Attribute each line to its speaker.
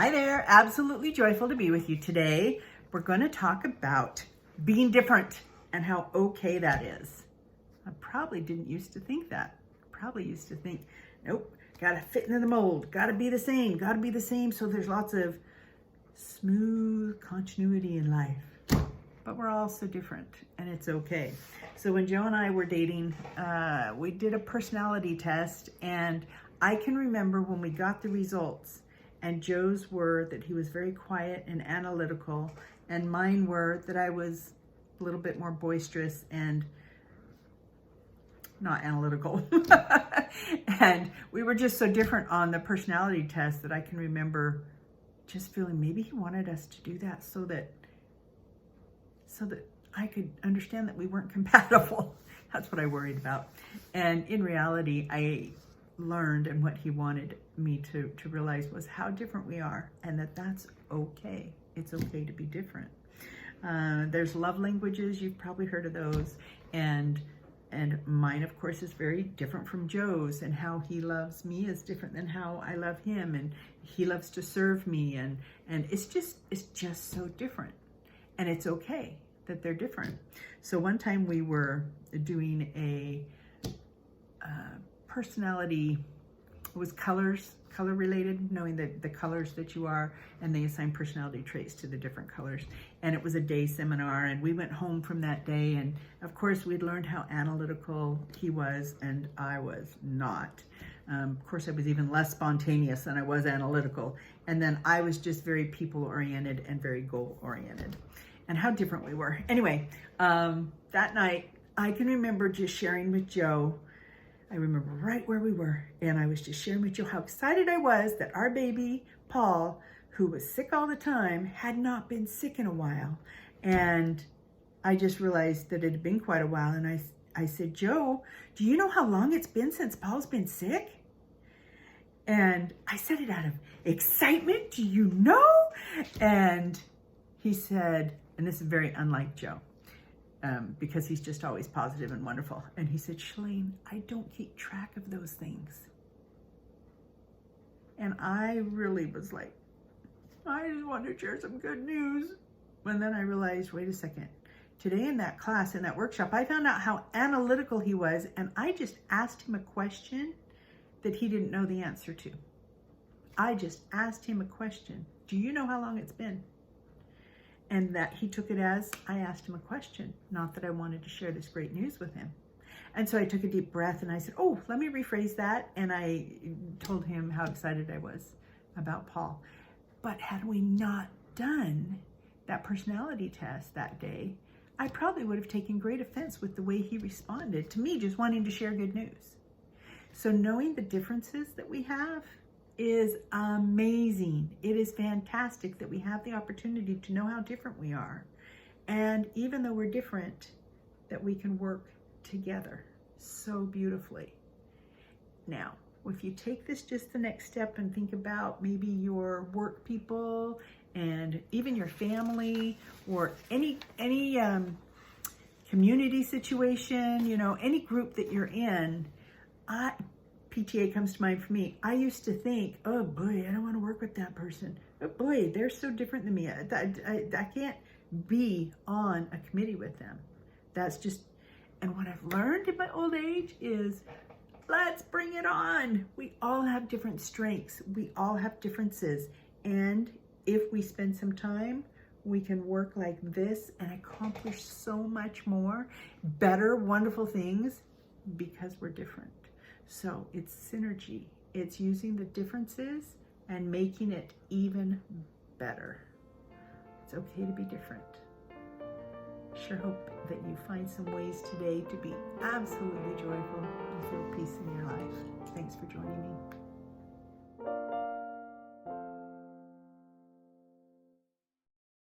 Speaker 1: Hi there, absolutely joyful to be with you today. We're going to talk about being different and how okay that is. I probably didn't used to think that. Probably used to think, nope, gotta fit into the mold, gotta be the same, so there's lots of smooth continuity in life. But we're all so different and it's okay. So when Joe and I were dating, we did a personality test, and I can remember when we got the results, and Joe's were that he was very quiet and analytical, and mine were that I was a little bit more boisterous and not analytical. And we were just so different on the personality test that I can remember just feeling maybe he wanted us to do that so that I could understand that we weren't compatible. That's what I worried about. And in reality, I learned, and what he wanted me to realize was how different we are, and that's okay. It's okay to be different. There's love languages, you've probably heard of those, and mine, of course, is very different from Joe's, and how he loves me is different than how I love him, and he loves to serve me, and it's just so different, and it's okay that they're different. So one time we were doing a personality, it was color related, knowing the colors that you are, and they assign personality traits to the different colors. And it was a day seminar, and we went home from that day, and of course we'd learned how analytical he was and I was not. Of course I was even less spontaneous than I was analytical, and then I was just very people oriented and very goal oriented, and how different we were. Anyway, that night I can remember just sharing with Joe. I remember right where we were, and I was just sharing with Joe how excited I was that our baby, Paul, who was sick all the time, had not been sick in a while. And I just realized that it had been quite a while, and I said, Joe, do you know how long it's been since Paul's been sick? And I said it out of excitement, do you know? And he said, and this is very unlike Joe, because he's just always positive and wonderful. And he said, Shalane, I don't keep track of those things. And I really was like, I just want to share some good news. And then I realized, wait a second. Today in that class, in that workshop, I found out how analytical he was, and I just asked him a question that he didn't know the answer to. I just asked him a question. Do you know how long it's been? And that he took it as I asked him a question, not that I wanted to share this great news with him. And so I took a deep breath and I said, oh, let me rephrase that. And I told him how excited I was about Paul. But had we not done that personality test that day, I probably would have taken great offense with the way he responded to me just wanting to share good news. So knowing the differences that we have is amazing. It is fantastic that we have the opportunity to know how different we are. And even though we're different, that we can work together so beautifully. Now, if you take this just the next step and think about maybe your work people and even your family, or any community situation, you know, any group that you're in, PTA comes to mind for me. I used to think, oh boy, I don't want to work with that person. Oh boy, they're so different than me. I can't be on a committee with them. That's just, and what I've learned in my old age is, let's bring it on. We all have different strengths. We all have differences. And if we spend some time, we can work like this and accomplish so much more, better, wonderful things, because we're different. So it's synergy. It's using the differences and making it even better. It's okay to be different. Sure hope that you find some ways today to be absolutely joyful and feel peace in your life. Thanks for joining me.